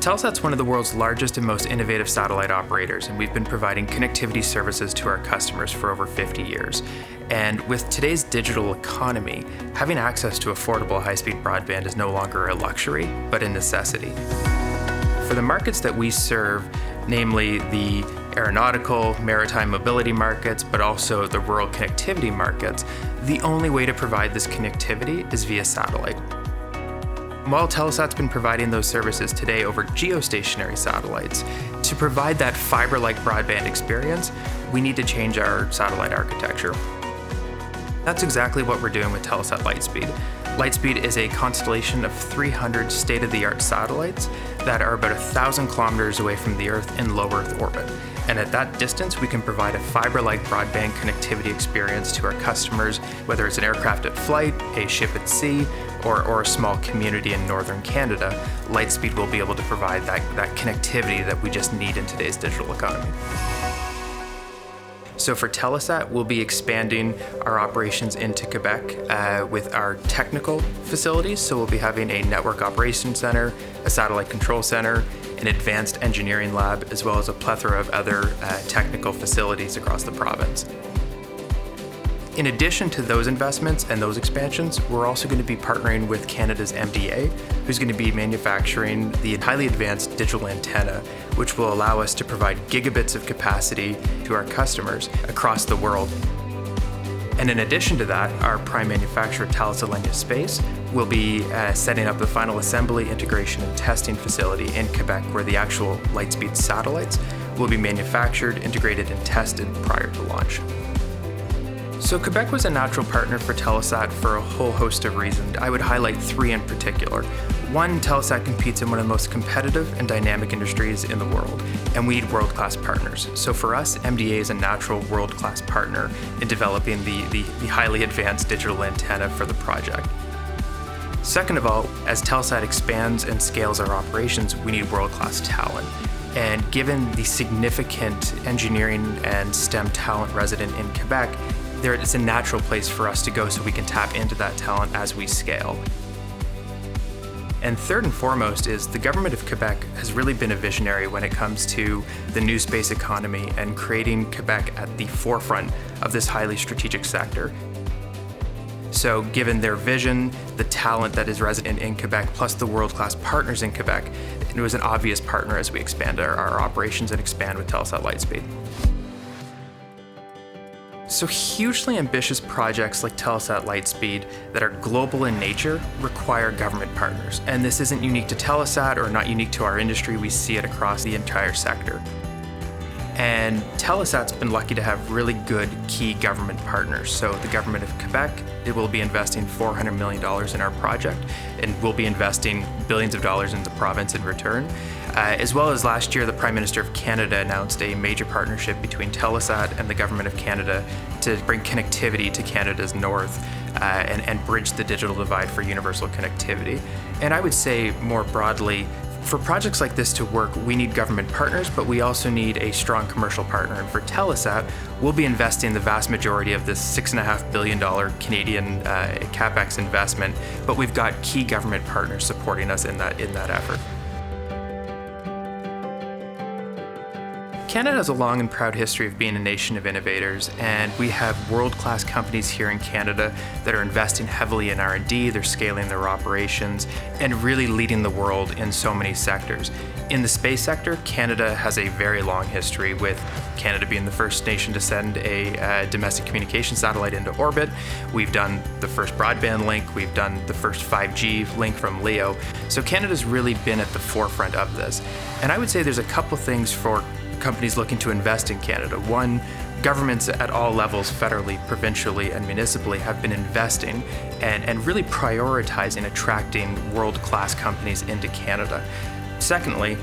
Telesat's one of the world's largest and most innovative satellite operators, and we've been providing connectivity services to our customers for over 50 years. And with today's digital economy, having access to affordable high-speed broadband is no longer a luxury, but a necessity. For the markets that we serve, namely the aeronautical, maritime mobility markets, but also the rural connectivity markets, the only way to provide this connectivity is via satellite. While Telesat's been providing those services today over geostationary satellites, to provide that fiber-like broadband experience, we need to change our satellite architecture. That's exactly what we're doing with Telesat Lightspeed. Lightspeed is a constellation of 300 state-of-the-art satellites that are about 1,000 kilometers away from the Earth in low Earth orbit. And at that distance, we can provide a fiber-like broadband connectivity experience to our customers, whether it's an aircraft at flight, a ship at sea, or a small community in northern Canada. Lightspeed will be able to provide that connectivity that we just need in today's digital economy. So for Telesat, we'll be expanding our operations into Quebec with our technical facilities. So we'll be having a network operations center, a satellite control center, an advanced engineering lab, as well as a plethora of other technical facilities across the province. In addition to those investments and those expansions, we're also going to be partnering with Canada's MDA, who's going to be manufacturing the highly advanced digital antenna, which will allow us to provide gigabits of capacity to our customers across the world. And in addition to that, our prime manufacturer, Thales Alenia Space, will be setting up the final assembly, integration, and testing facility in Quebec, where the actual Lightspeed satellites will be manufactured, integrated, and tested prior to launch. So Quebec was a natural partner for Telesat for a whole host of reasons. I would highlight three in particular. One, Telesat competes in one of the most competitive and dynamic industries in the world, and we need world-class partners. So for us, MDA is a natural world-class partner in developing the highly advanced digital antenna for the project. Second of all, as Telesat expands and scales our operations, we need world-class talent. And given the significant engineering and STEM talent resident in Quebec, it's a natural place for us to go so we can tap into that talent as we scale. And third and foremost is the government of Quebec has really been a visionary when it comes to the new space economy and creating Quebec at the forefront of this highly strategic sector. So given their vision, the talent that is resident in Quebec, plus the world-class partners in Quebec, it was an obvious partner as we expand our operations and expand with Telesat Lightspeed. So hugely ambitious projects like Telesat Lightspeed that are global in nature require government partners. And this isn't unique to Telesat or not unique to our industry. We see it across the entire sector. And Telesat's been lucky to have really good key government partners. So the government of Quebec, it will be investing $400 million in our project, and we'll be investing billions of dollars in the province in return. As well as last year, the Prime Minister of Canada announced a major partnership between Telesat and the Government of Canada to bring connectivity to Canada's north and bridge the digital divide for universal connectivity. And I would say more broadly, for projects like this to work, we need government partners, but we also need a strong commercial partner. And for Telesat, we'll be investing the vast majority of this $6.5 billion Canadian CapEx investment, but we've got key government partners supporting us in that effort. Canada has a long and proud history of being a nation of innovators, and we have world-class companies here in Canada that are investing heavily in R&D, they're scaling their operations, and really leading the world in so many sectors. In the space sector, Canada has a very long history, with Canada being the first nation to send a domestic communication satellite into orbit. We've done the first broadband link, we've done the first 5G link from LEO. So Canada's really been at the forefront of this. And I would say there's a couple things for companies looking to invest in Canada. One, governments at all levels, federally, provincially, and municipally, have been investing and really prioritizing attracting world-class companies into Canada. Secondly,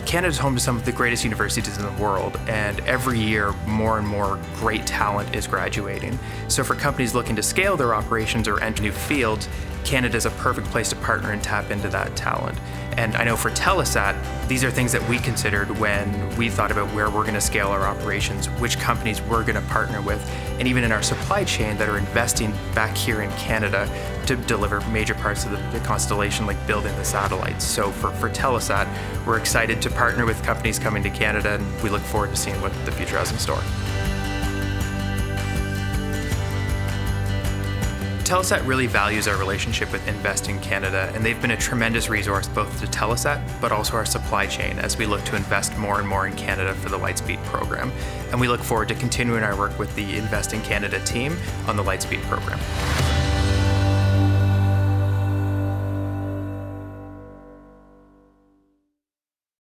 Canada's home to some of the greatest universities in the world, and every year more and more great talent is graduating. So for companies looking to scale their operations or enter new fields, Canada's a perfect place to partner and tap into that talent. And I know for Telesat, these are things that we considered when we thought about where we're going to scale our operations, which companies we're going to partner with, and even in our supply chain that are investing back here in Canada to deliver major parts of the constellation, like building the satellites. So for Telesat, we're excited to partner with companies coming to Canada, and we look forward to seeing what the future has in store. Telesat really values our relationship with Invest in Canada, and they've been a tremendous resource both to Telesat, but also our supply chain as we look to invest more and more in Canada for the Lightspeed program. And we look forward to continuing our work with the Invest in Canada team on the Lightspeed program.